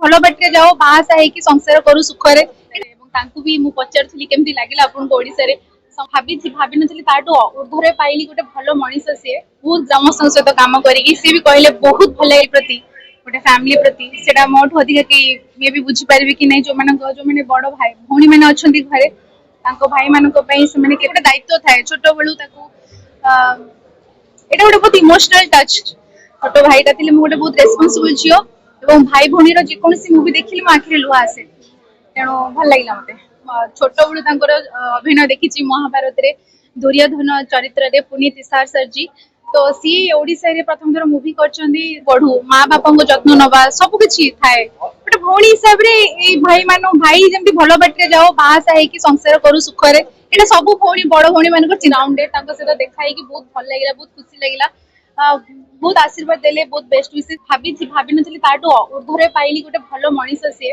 भल बाटे जाओ बाहासा है संसार करू सुखरे भी मु पचारि केमती लगे आपको ओडिशा रे भाभी नी ताठू ऊर्धरे पाइली गोटे भल मनीष सी बहुत समस्त सहित काम करी सी भी कहले बहुत भल लगे प्रति गोटे फैमिली प्रति सेटा मोठू अधिक कि मे भी बुझीपारे कि नहीं जो मैंने बड़ भाई भौणी मैंने अच्छा घरे भाई मान केते दायित्व थाए छोट बेलू এটা গোটে বহুত ইমোশনাল টাচ ছোট ভাইটা ଥିଲେ ମୁଁ ଗୋଟେ ବହୁତ ରେସ୍ପନ୍ସିବଲ ଝିଅ ଏବଂ ଭାଇ ଭଉଣୀର ଯେକୌଣସି ମୁଭି ଦେଖିଲେ ମୋ ଆଖିରେ ଲୁହ ଆସେ ତେଣୁ ଭଲ ଲାଗିଲା ମତେ ଛୋଟ ବେଳୁ ତାଙ୍କର ଅଭିନୟ ଦେଖିଛି ମହାଭାରତରେ ଦୁର୍ଯ୍ୟୋଧନ ଚରିତ୍ରରେ ପୁନୀତ ଇସାର ସରଜି ତ ସିଏ ଓଡ଼ିଶାରେ ପ୍ରଥମ ଥର ମୁଭି କରିଛନ୍ତି ବଢୁ ମା ବାପାଙ୍କ ଯତ୍ନ ନବା ସବୁ କିଛି ଥାଏ ଗୋଟେ ଭଉଣୀ ହିସାବରେ ଏଇ ଭାଇ ଯେମିତି ଭଲ ବାଟରେ ଯାଅ ବାହାସା ହେଇକି ସଂସାର କରୁ ସୁଖରେ ଏଇଟା ସବୁ ଭଉଣୀ ବଡ ଭଉଣୀ ମାନଙ୍କର ଚିନ୍ତାଉଣ୍ଡେ ତାଙ୍କ ସହିତ ଦେଖା ହେଇକି ବହୁତ ଭଲ ଲାଗିଲା ବହୁତ ଖୁସି ଲାଗିଲା बहुत आशीर्वाद देले बहुत बेस्ट विशेष भाभी नी ताठू ऊर्धरे पाइली गोटे भल मनीष सी